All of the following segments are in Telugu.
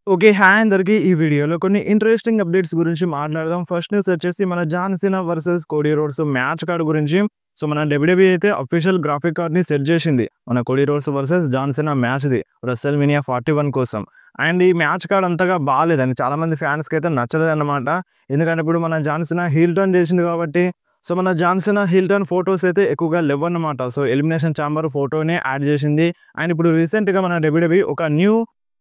ఓకే. హాయ్ అందరికి. ఈ వీడియోలో కొన్ని ఇంట్రెస్టింగ్ అప్డేట్స్ గురించి మాట్లాడదాం. ఫస్ట్ న్యూస్ వచ్చేసి మన John Cena versus Cody Rhodes match card గురించి. సో, మన డబ్ల్యూడబ్ల్యూఈ అయితే అఫీషియల్ గ్రాఫిక్ కార్డ్‌ని సెట్ చేసింది. మన Cody Rhodes versus John Cena మ్యాచ్‌ది రెస్ల్‌మేనియా 41 కోసం. అండ్ ఈ మ్యాచ్ కార్డ్ అంతగా బాలేదండి. చాలామంది ఫ్యాన్స్‌కైతే నచ్చలేదన్నమాట. ఎందుకంటే ఇప్పుడు మన జాన్ సీనా హీల్ టర్న్ చేసింది కాబట్టి, సో, మన John Cena heel turn photos అయితే ఎక్కువగా లెవ్వన్నమాట. సో, ఎలిమినేషన్ చాంబర్ ఫోటోనే యాడ్ చేసింది. అండ్ ఇప్పుడు రీసెంట్‌గా మన డబ్ల్యూడబ్ల్యూఈ ఒక న్యూ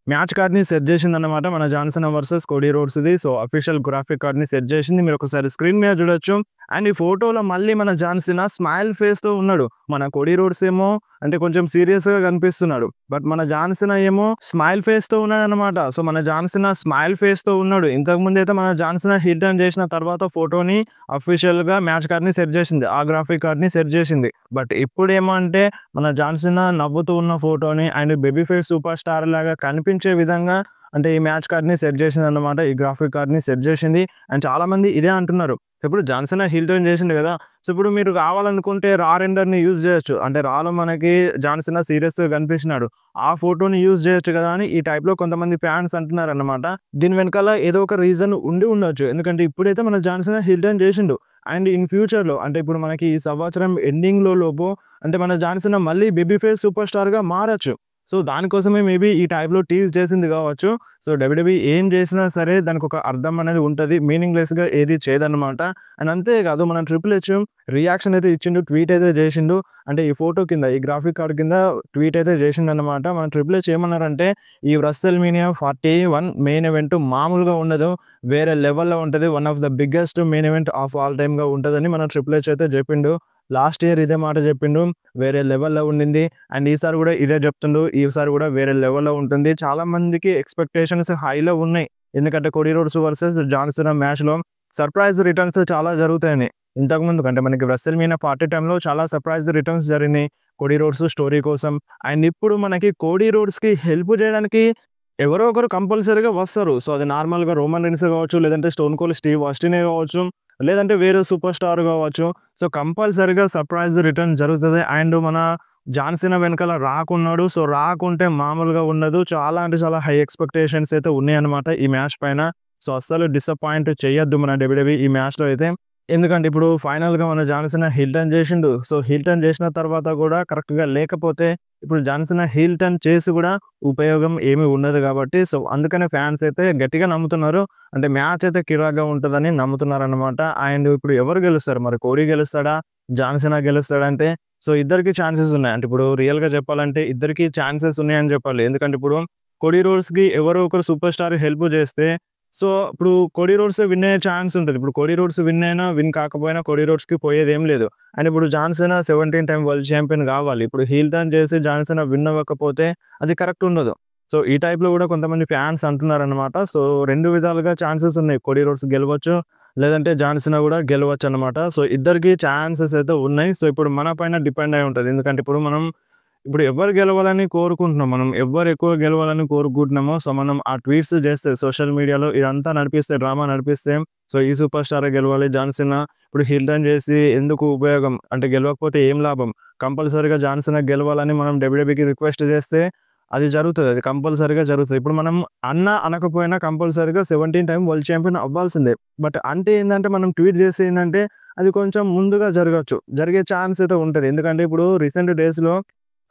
మ్యాచ్ కార్డ్‌ని సెట్ చేసిందన్నమాట. మన జాన్ సీనా వర్సెస్ కోడీ రోడ్స్‌ది. సో, అఫీషియల్ గ్రాఫిక్ కార్డ్‌ని సెట్ చేసింది. మీరొకసారి స్క్రీన్ మీద చూడొచ్చు. అండ్ ఈ ఫోటోలో మళ్ళీ మన జాన్ సీనా స్మైల్ ఫేస్‌తో ఉన్నాడు. మన కోడీ రోడ్స్ ఏమో అంటే కొంచెం సీరియస్‌గా కనిపిస్తున్నాడు. బట్ మన జాన్ సీనా ఏమో స్మైల్ ఫేస్‌తో ఉన్నాడన్నమాట. సో, మన జాన్ సీనా స్మైల్ ఫేస్‌తో ఉన్నాడు. ఇంతకుముందైతే మన జాన్ సీనా హిల్ టర్న్ చేసిన తర్వాత ఫోటోని అఫీషియల్‌గా మ్యాచ్ కార్డ్‌ని సెట్ చేసింది. ఆ గ్రాఫిక్ కార్డ్‌ని సెట్ చేసింది. బట్ ఇప్పుడేమో అంటే మన జాన్ సీనా నవ్వుతూ ఉన్న ఫోటోని and baby face super star లాగా కనిపించే విధంగా అంటే ఈ మ్యాచ్ కార్డ్‌ని సెట్ చేసిందన్నమాట. ఈ గ్రాఫిక్ కార్డ్‌ని సెట్ చేసింది. అండ్ చాలామంది ఇదే అంటున్నారు. ఇప్పుడు జాన్ సీనా హీల్ టర్న్ చేసిండు కదా! సో, ఇప్పుడు మీరు కావాలనుకుంటే రా రెండర్‌ని యూజ్ చేయొచ్చు. అంటే రాలో మనకి జాన్ సీనా సీరియస్‌గా కనిపించినాడు. ఆ ఫోటోని యూజ్ చేయొచ్చు కదా! అని ఈ టైప్‌లో కొంతమంది ఫ్యాన్స్ అంటున్నారన్నమాట. దీని వెనకాల ఏదో ఒక రీజన్ ఉండి ఉండొచ్చు. ఎందుకంటే ఇప్పుడైతే మన జాన్ సీనా హీల్ టర్న్ చేసిండు. అండ్ ఇన్ ఫ్యూచర్‌లో అంటే ఇప్పుడు మనకి ఈ సంవత్సరం ఎండింగ్‌లో లోపు అంటే మన జాన్ సీనా మళ్ళీ బేబీ ఫేస్ సూపర్ స్టార్‌గా మారొచ్చు. సో, దానికోసమే మేబీ ఈ టైప్‌లో టీజ్ చేసింది కావచ్చు. సో, డబ్ల్యూడబ్ల్యూఈ ఏం చేసినా సరే దానికొక అర్థం అనేది ఉంటది. మీనింగ్‌లెస్‌గా ఏది చేయదన్నమాట. అండ్ అంతే కాదు మన ట్రిపుల్ హెచ్ రియాక్షన్ అయితే ఇచ్చిండు. ట్వీట్ అయితే చేసిండు. అంటే ఈ ఫోటో కింద ఈ గ్రాఫిక్ కార్డ్ కింద ట్వీట్ అయితే చేసిండన్నమాట. మన ట్రిపుల్ హెచ్ ఏమన్నారంటే ఈ రెస్ల్‌మేనియా 41 మెయిన్ ఈవెంట్ మామూలుగా ఉండదు. వేరే లెవెల్‌లో ఉంటది. One of the biggest main event of all టైమ్‌గా ఉంటదని మన ట్రిపుల్ హెచ్ అయితే చెప్పిండు. లాస్ట్ ఇయర్ ఇదే మాట చెప్పిండు. వేరే లెవెల్‌లో ఉండింది. అండ్ ఈసారి గూడా ఇదే జెప్తుండు. ఈసారి గూడా వేరే లెవెల్‌లో ఉంటుంది. చాలా మందికి ఎక్స్‌పెక్టేషన్స్ హైలో ఉన్నాయి. ఎందుకంటే Cody Rhodes versus John Cena మ్యాచ్‌లో సర్ప్రైజ్ రిటర్న్స్ చాలా జరుగుతాయని. ఇంతకుముందు కంటే మనకి రెస్ల్‌మేనియా 40 టైమ్‌లో చాలా సర్ప్రైజ్ రిటర్న్స్ జరిగినాయి. కోడీ రోడ్స్ స్టోరీ కోసం. అండ్ ఇప్పుడు మనకి కోడీ రోడ్స్‌కి హెల్ప్ జేయడానికి ఎవరో ఒకరు కంపల్సరీగా వస్తారు. సో, అది నార్మల్‌గా రోమన్ రీన్స్ గావచ్చు, లేదంటే స్టోన్ కోల్డ్ స్టీవ్ ఆస్టినే గావచ్చు, లేదంటే వేరే సూపర్ స్టార్ గావచ్చు. సో, కంపల్సరీగా సర్ప్రైజ్ రిటర్న్ జరుగుతది. అండ్ మన జాన్ సీనా వెనకాల రాక్ ఉన్నాడు. సో, రాక్ ఉంటే మామూలుగా ఉండదు. చాలా అంటే చాలా హై ఎక్స్‌పెక్టేషన్స్ అయితే ఉన్నాయన్నమాట ఈ మ్యాచ్ పైన. సో, అస్సలు డిసప్పాయింట్ చేయొద్దు మన డబ్ల్యూడబ్ల్యూఈ ఈ మ్యాచ్‌లో అయితే. ఎందుకంటే ఇప్పుడు ఫైనల్‌గా మన జాన్ సీనా హీల్ టర్న్ చేసిండు. సో, హీల్ టర్న్ చేసిన తర్వాత గూడా కరెక్ట్‌గా లేకపోతే ఇప్పుడు జాన్ సీనా హీల్ టర్న్ చేసి గూడా ఉపయోగం ఏమీ ఉండదు గాబట్టి, సో, అందుకనే ఫ్యాన్స్ అయితే గట్టిగా నమ్ముతున్నారు. అంటే మ్యాచ్ అయితే కిరాక్‌గా ఉంటదని నమ్ముతున్నారన్నమాట. అండ్ ఇప్పుడు ఎవరు గెలుస్తారు? మరి కోడీ గెలుస్తాడా? John Cena గెలుస్తాడా? అంటే సో, ఇద్దరికీ ఛాన్సెస్ ఉన్నాయి. అంటే ఇప్పుడు రియల్‌గా చెప్పాలంటే ఇద్దరికీ ఛాన్సెస్ ఉన్నాయని చెప్పాలి. ఎందుకంటే ఇప్పుడు కోడీ రోడ్స్‌కి ఎవరో ఒకరు సూపర్ స్టార్ హెల్ప్ చేస్తే సో, ఇప్పుడు కోడీ రోడ్సే విన్ అయ్యే ఛాన్స్ ఉంటది. ఇప్పుడు కోడీ రోడ్స్ విన్ అయినా, విన్ కాకపోయినా కోడీ రోడ్స్‌కి పోయేదేం లేదు. అండ్ ఇప్పుడు John Cena 17 time world champion గావాలి. ఇప్పుడు హీల్ టర్న్ చేసి జాన్ సీనా విన్ అవ్వకపోతే అది కరెక్ట్ ఉండదు. సో, ఈ టైప్‌లో గూడా కొంతమంది ఫ్యాన్స్ అంటున్నారనమాట. సో, 2 విధాలుగా ఛాన్సెస్ ఉన్నాయి. కోడీ రోడ్స్ గెలవచ్చు. లేదంటే జాన్ సీనా గూడా గెలవచ్చనమాట. సో, ఇద్దరికీ ఛాన్సెస్ అయితే ఉన్నాయి. సో, ఇప్పుడు మన పైన డిపెండ్ అయి ఉంటది. ఎందుకంటే ఇప్పుడు మనం ఇప్పుడు ఎవ్వరు గెలవాలని కోరుకుంటున్నాం. మనం ఎవ్వరు ఎక్కువ గెలవాలని కోరుకుంటున్నామో, సో, మనం ఆ ట్వీట్స్ చేస్తే సోషల్ మీడియాలో ఇదంతా నడిపిస్తే, డ్రామా నడిపిస్తే, సో, ఈ సూపర్ స్టారే గెలవాలి. జాన్ సీనా ఇప్పుడు హీల్ టర్న్ చేసి ఎందుకు ఉపయోగం? అంటే గెలవకపోతే ఏం లాభం? కంపల్సరీగా జాన్ సీనా గెలవాలని మనం డబ్ల్యూడబ్ల్యూఈకి రిక్వెస్ట్ చేస్తే అది జరుగుతది. అది కంపల్సరీగా జరుగుతది. ఇప్పుడు మనం అనకపోయినా కంపల్సరీగా 17 టైమ్ వరల్డ్ ఛాంపియన్ అవ్వాల్సిందే. బట్ అంటే ఏందంటే మనం ట్వీట్ చేస్తే ఏందంటే అది కొంచెం ముందుగా జరగొచ్చు. జరిగే ఛాన్స్ అయితే ఉంటది. ఎందుకంటే ఇప్పుడు రీసెంట్ డేస్‌లో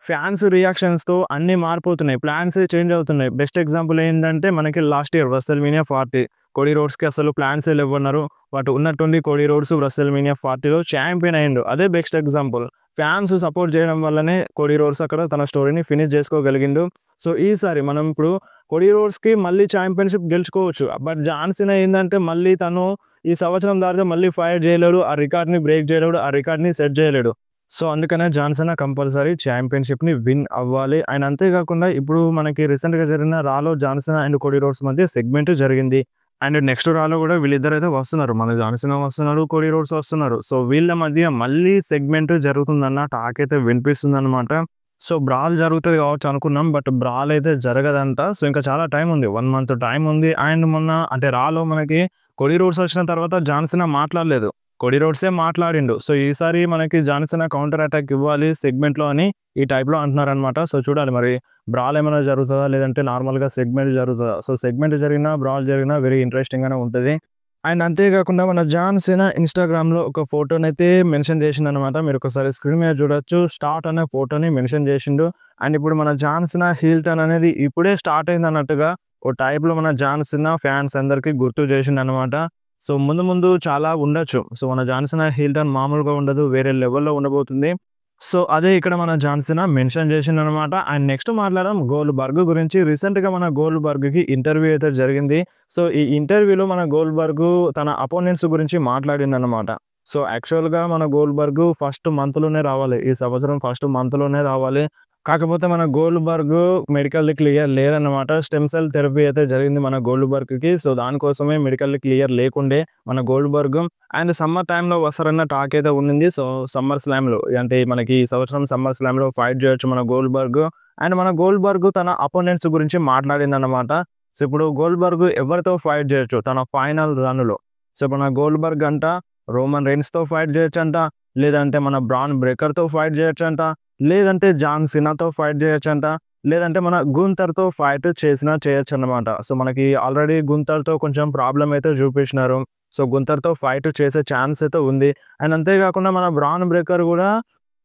ఫ్యాన్స్ రియాక్షన్స్‌తో అన్నీ మారిపోతున్నాయి. ప్లాన్సే చేంజ్ అవుతున్నాయి. బెస్ట్ ఎగ్జాంపుల్ ఏందంటే మనకి లాస్ట్ ఇయర్ రెస్ల్‌మేనియా 40 కోడీ రోడ్స్‌కి అసలు ప్లాన్సే లెవ్వన్నారు. బట్ ఉన్నట్టుండి కోడీ రోడ్స్ రెస్ల్‌మేనియా 40లో ఛాంపియన్ అయిండు. అదే బెస్ట్ ఎగ్జాంపుల్. ఫ్యాన్స్ సపోర్ట్ చేయడం వల్లనే కోడీ రోడ్స్ అక్కడ తన స్టోరీని ఫినిష్ చేసుకోగలిగిండు. సో, ఈసారి మనం ఇప్పుడు కోడీ రోడ్స్‌కి మళ్ళీ ఛాంపియన్‌షిప్ గెలుచుకోవచ్చు. బట్ జాన్ సీనా ఏందంటే మళ్ళీ తను ఈ సంవత్సరం దాటితే మళ్ళీ ఫైట్ చేయలేడు. ఆ రికార్డ్‌ని బ్రేక్ చేయలేడు. ఆ రికార్డ్‌ని సెట్ చేయలేడు. సో, అందుకనే జాన్ సీనా కంపల్సరీ ఛాంపియన్‌షిప్‌ని విన్ అవ్వాలి. అండ్ అంతే కాకుండా ఇప్పుడు మనకి రీసెంట్‌గా జరిగిన రాలో John Cena and Cody Rhodes మధ్య సెగ్మెంట్ జరిగింది. అండ్ నెక్స్ట్ రాలో కూడా వీళ్ళిద్దరైతే వస్తున్నారు. మన జాన్ సీనా వస్తున్నారు. కోడీ రోడ్స్ వస్తున్నారు. సో, వీళ్ళ మధ్య మళ్ళీ సెగ్మెంట్ జరుగుతుందన్న టాక్ అయితే వినిపిస్తుందన్నమాట. సో, బ్రాల్ జరుగుతది కావచ్చు అనుకున్నాం. బట్ బ్రాల్ అయితే జరగదంట. సో, ఇంకా చాలా టైం ఉంది. 1 మంత్ టైం ఉంది. అండ్ మొన్న అంటే రాలో మనకి కోడీ రోడ్స్ వచ్చిన తర్వాత జాన్ సీనా మాట్లాడలేదు. కోడీ రోడ్సే మాట్లాడిండు. సో, ఈసారి మనకి జాన్ సీనా కౌంటర్ అటాక్ ఇవ్వాలి సెగ్మెంట్‌లో అని ఈ టైప్‌లో అంటున్నారనమాట. సో, చూడాలి మరి బ్రాల్ ఏమైనా జరుగుతదా? లేదంటే నార్మల్‌గా సెగ్మెంట్ జరుగుతదా? సో, సెగ్మెంట్ జరిగినా, బ్రాల్ జరిగినా వెరీ ఇంట్రెస్టింగ్‌గానే ఉంటది. అండ్ అంతే కాకుండా మన జాన్ సీనా ఇన్‌స్టాగ్రామ్‌లో ఒక ఫోటోనైతే మెన్షన్ చేసిండనమాట. మీరొకసారి స్క్రీన్ మీద చూడొచ్చు. స్టార్ట్ అనే ఫోటోని మెన్షన్ చేసిండు. అండ్ ఇప్పుడు మన జాన్ సీనా హీల్ టర్న్ అనేది ఇప్పుడే స్టార్ట్ అయిందన్నట్టుగా ఓ టైప్‌లో మన జాన్ సీనా ఫ్యాన్స్ అందరికి గుర్తు చేసిండనమాట. సో, ముందు ముందు చాలా ఉండొచ్చు. సో, మన జాన్ సీనా హీల్ టర్న్ మామూలుగా ఉండదు. వేరే లెవెల్‌లో ఉండబోతుంది. సో, అదే ఇక్కడ మన జాన్ సీనా మెన్షన్ చేసిండనమాట. అండ్ నెక్స్ట్ మాట్లాడదాం గోల్డ్‌బర్గ్ గురించి. రీసెంట్‌గా మన గోల్డ్‌బర్గ్‌కి ఇంటర్వ్యూ అయితే జరిగింది. సో, ఈ ఇంటర్వ్యూలో మన గోల్డ్‌బర్గ్ తన అపోనెంట్స్ గురించి మాట్లాడిండనమాట. సో, యాక్చువల్‌గా మన గోల్డ్‌బర్గ్ ఫస్ట్ మంత్‌లోనే రావాలి. ఈ సంవత్సరం ఫస్ట్ మంత్‌లోనే రావాలి. కాకపోతే మన గోల్డ్‌బర్గ్ మెడికల్లీ క్లియర్ లేరన్నమాట. స్టెమ్ సెల్ థెరపీ అయితే జరిగింది మన గోల్డ్‌బర్గ్‌కి. సో, దానికోసమే మెడికల్లీ క్లియర్ లేకుండే మన గోల్డ్‌బర్గ్. అండ్ సమ్మర్ టైమ్‌లో వస్తారన్న టాక్ అయితే ఉండింది. సో, సమ్మర్ స్లామ్‌లో అంటే మనకి ఈ సంవత్సరం సమ్మర్ స్లామ్‌లో ఫైట్ చేయొచ్చు మన గోల్డ్‌బర్గ్. అండ్ మన గోల్డ్‌బర్గ్ తన అపోనెంట్స్ గురించి మాట్లాడిందన్నమాట. సో, ఇప్పుడు గోల్డ్‌బర్గ్ ఎవరితో ఫైట్ చేయొచ్చు తన ఫైనల్ రన్‌లో. సో, మన గోల్డ్‌బర్గ్ అంట రోమన్ రైన్స్‌తో ఫైట్ చేయొచ్చంట. లేదంటే మన బ్రాన్ బ్రేకర్‌తో ఫైట్ చేయొచ్చంట. లేదంటే జాన్ సీనాతో ఫైట్ చేయొచ్చంట. లేదంటే మన గుంతర్‌తో ఫైట్ చేసినా చేయొచ్చన్నమాట. సో, మనకి ఆల్రెడీ గుంతర్‌తో కొంచెం ప్రాబ్లమ్ అయితే చూపించినారు. సో, గుంతర్‌తో ఫైట్ చేసే ఛాన్స్ అయితే ఉంది. అండ్ అంతే కాకుండా మన బ్రాన్ బ్రేకర్ గూడా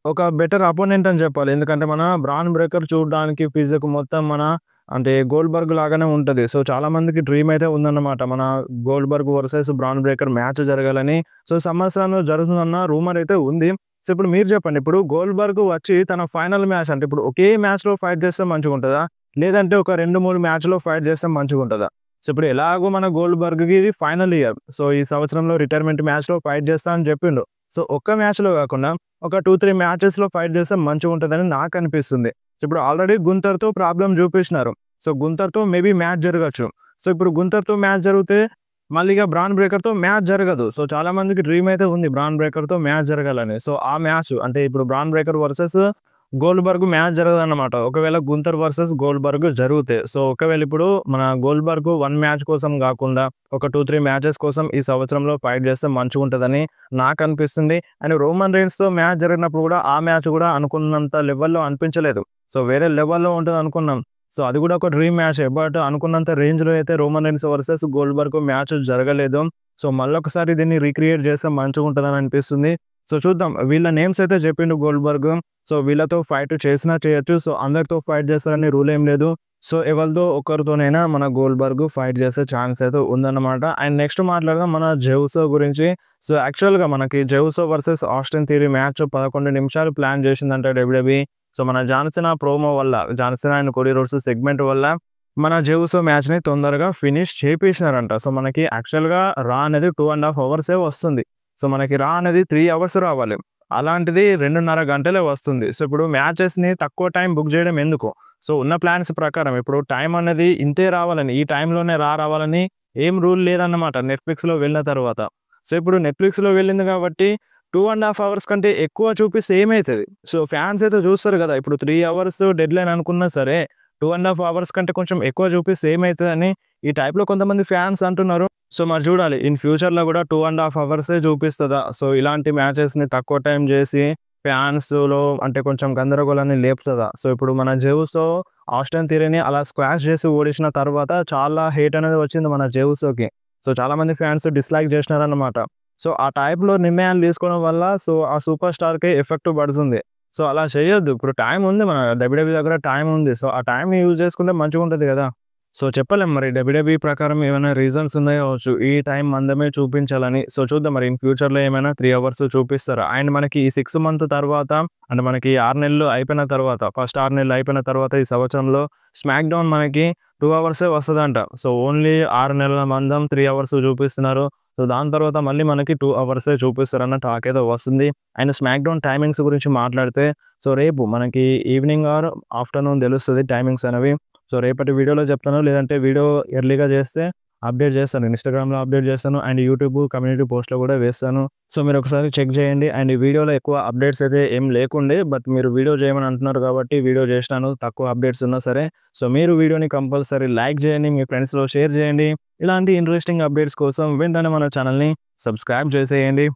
ఒక బెటర్ అపోనెంట్ అని చెప్పాలి. ఎందుకంటే మన బ్రాన్ బ్రేకర్ చూడడానికి ఫిజిక్ మొత్తం మన అంటే గోల్డ్‌బర్గ్ లాగానే ఉంటది. సో, చాలా మందికి డ్రీమ్ అయితే ఉందన్నమాట. మన Goldberg versus bran breaker match జరగాలని. సో, సమ్మర్ స్లామ్‌లో జరుగుతుందన్న రూమర్ అయితే ఉంది. సో, ఇప్పుడు మీరు చెప్పండి. ఇప్పుడు గోల్డ్‌బర్గ్ వచ్చి తన ఫైనల్ మ్యాచ్ అంటే ఇప్పుడు ఒకే మ్యాచ్‌లో ఫైట్ చేస్తే మంచిగుంటదా? లేదంటే ఒక 2, 3 మ్యాచ్‌లో ఫైట్ చేస్తే మంచిగుంటదా? సో, ఇప్పుడు ఎలాగో మన గోల్డ్‌బర్గ్‌కి ఇది ఫైనల్ ఇయర్. సో, ఈ సంవత్సరంలో రిటైర్మెంట్ మ్యాచ్‌లో ఫైట్ చేస్తా అని చెప్పిండు. సో, ఒక్క మ్యాచ్‌లో కాకుండా ఒక 2, 3 మ్యాచెస్‌లో ఫైట్ చేస్తే మంచిగుంటదని నాకనిపిస్తుంది. సో, ఇప్పుడు ఆల్రెడీ గుంతర్‌తో ప్రాబ్లమ్ చూపించినారు. సో, గుంతర్‌తో మేబీ మ్యాచ్ జరగొచ్చు. సో, ఇప్పుడు గుంతర్‌తో మ్యాచ్ జరిగితే మళ్ళీ ఇగ బ్రాన్ బ్రేకర్‌తో మ్యాచ్ జరగదు. సో, చాలా మందికి డ్రీమ్ అయితే ఉంది బ్రాన్ బ్రేకర్‌తో మ్యాచ్ జరగాలని. సో, ఆ మ్యాచ్ అంటే ఇప్పుడు Bron Breakker versus Goldberg match జరగదన్నమాట. ఒకవేళ గుంతర్ వర్సెస్ గోల్డ్‌బర్గ్ జరిగితే. సో, ఒకవేళ ఇప్పుడు మన గోల్డ్‌బర్గ్ 1 మ్యాచ్ కోసం గాకుండా ఒక 2, 3 మ్యాచెస్ కోసం ఈ సంవత్సరంలో ఫైట్ చేస్తే మంచిగుంటదని నాకనిపిస్తుంది. అండ్ రోమన్ రైన్స్‌తో మ్యాచ్ జరిగినప్పుడు గూడా ఆ మ్యాచ్ గూడా అనుకున్నంత లెవెల్‌లో అనిపించలేదు. సో, వేరే లెవెల్‌లో ఉంటదనుకున్నాం. సో, అది గూడా ఒక డ్రీమ్ మ్యాచే. బట్ అనుకున్నంత రేంజ్‌లో అయితే Roman Reigns versus Goldberg match జరగలేదు. సో, మళ్ళొకసారి దీన్ని రీక్రియేట్ చేస్తే మంచిగుంటదని అనిపిస్తుంది. సో, చూద్దాం. వీళ్ళ నేమ్స్ అయితే చెప్పిండు గోల్డ్‌బర్గ్. సో, వీళ్ళతో ఫైట్ చేసినా చేయొచ్చు. సో, అందరితో ఫైట్ చేస్తారని రూల్ ఏం లేదు. సో, ఎవరిదో ఒకరితోనైనా మన గోల్డ్‌బర్గ్ ఫైట్ చేసే ఛాన్స్ అయితే ఉందన్నమాట. అండ్ నెక్స్ట్ మాట్లాడదాం మన జెవుసో గురించి. సో, యాక్చువల్‌గా మనకి Jey Uso versus Austin Theory match 11 నిమిషాలు ప్లాన్ చేసిందంట డబ్ల్యూడబ్ల్యూఈ. సో, మన జాన్ సీనా ప్రోమో వల్ల, John Cena and Cody Rhodes segment వల్ల మన జెవుసో మ్యాచ్‌ని తొందరగా ఫినిష్ చేపించినారంట. సో, మనకి యాక్చువల్‌గా రా అనేది 2½ అవర్సే వస్తుంది. సో, మనకి రా అనేది 3 అవర్స్ రావాలి. అలాంటిది 2:30 గంటలే వస్తుంది. సో, ఇప్పుడు మ్యాచెస్‌ని తక్కువ టైం బుక్ చేయడం ఎందుకు? సో, ఉన్న ప్లాన్స్ ప్రకారం ఇప్పుడు టైం అనేది ఇంతే రావాలని, ఈ టైంలోనే రావాలని ఏం రూల్ లేదన్నమాట నెట్‌ఫ్లిక్స్‌లో వెళ్ళిన తర్వాత. సో, ఇప్పుడు నెట్‌ఫ్లిక్స్‌లో వెళ్ళింది కాబట్టి 2½ అవర్స్ కంటే ఎక్కువ చూపిస్తే ఏమైతది? సో, ఫ్యాన్స్ అయితే చూస్తారు గదా! ఇప్పుడు 3 అవర్స్ డెడ్‌లైన్ అనుకున్నా సరే 2½ అవర్స్ కంటే కొంచెం ఎక్కువ చూపిస్తే ఏమైతదని ఈ టైప్‌లో కొంతమంది ఫ్యాన్స్ అంటున్నారు. సో, మరి చూడాలి. ఇన్ ఫ్యూచర్‌లో గూడా 2½ అవర్సే చూపిస్తదా? సో, ఇలాంటి మ్యాచెస్‌ని తక్కువ టైం జేసి ఫ్యాన్స్‌లో అంటే కొంచెం గందరగోళాన్ని లేపుతదా? సో, ఇప్పుడు మన జెవుసో ఆస్టిన్ థియరీని అలా స్క్వాష్ చేసి ఓడించిన తర్వాత చాలా హేట్ అనేది వచ్చింది మన జెవుసోకి. సో, చాలామంది ఫ్యాన్స్ డిస్‌లైక్ జేసినారన్నమాట. సో, ఆ టైప్‌లో నిర్ణయాలు తీసుకోవడం వల్ల సో, ఆ సూపర్ స్టార్‌కి ఎఫెక్ట్ పడుతుంది. సో, అలా చేయొద్దు. ఇప్పుడు టైం ఉంది మన డబ్ల్యూడబ్ల్యూఈ దగ్గర టైం ఉంది. సో, ఆ టైంని యూజ్ చేసుకుంటే మంచిగుంటది గదా! సో, చెప్పలేం మరి డబ్ల్యూడబ్ల్యూఈ ప్రకారం ఏమైనా రీజన్స్ ఉన్నాయో కావచ్చు. ఈ టైం మందమే చూపించాలని. సో, చూద్దాం మరి ఇన్ ఫ్యూచర్‌లో ఏమైనా 3 అవర్స్ చూపిస్తారా? అండ్ మనకి ఈ 6 మంత్ తర్వాత అంటే మనకి 6 నెలలు అయిపోయిన తర్వాత ఫస్ట్ 6 నెలలు అయిపోయిన తర్వాత ఈ సంవత్సరంలో స్మాక్ డౌన్ మనకి 2 అవర్సే వస్తదంట. సో, ఓన్లీ 6 నెలల మందం 3 అవర్స్ చూపిస్తున్నారు. సో, దాని తర్వాత మళ్ళీ మనకి 2 అవర్సే చూపిస్తారన్న టాక్ ఏదో వస్తుంది. అండ్ స్మాక్ డౌన్ టైమింగ్స్ గురించి మాట్లాడితే సో, రేపు మనకి ఈవినింగ్ ఆర్ ఆఫ్టర్‌నూన్ తెలుస్తది టైమింగ్స్ అనేవి. సో, రేపటి వీడియోలో చెప్తాను. లేదంటే వీడియో ఎర్లీగా చేస్తే అప్డేట్ చేస్తాను. ఇన్‌స్టాగ్రామ్‌లో అప్డేట్ చేస్తాను. అండ్ యూట్యూబ్ కమ్యూనిటీ పోస్ట్‌లో కూడా వేస్తాను. సో, మీరొకసారి చెక్ చేయండి. అండ్ ఈ వీడియోలో ఎక్కువ అప్డేట్స్ అయితే ఏం లేకుండే. బట్ మీరు వీడియో చేయమని అంటున్నారు కాబట్టి వీడియో చేసినాను. తక్కువ అప్డేట్స్ ఉన్నా సరే. సో, మీరు వీడియోని కంపల్సరీ లైక్ చేయండి. మీ ఫ్రెండ్స్‌లో షేర్ చేయండి. ఇలాంటి ఇంట్రెస్టింగ్ అప్డేట్స్ కోసం వెంటనే మన ఛానెల్‌ని సబ్స్క్రైబ్ చేసేయండి.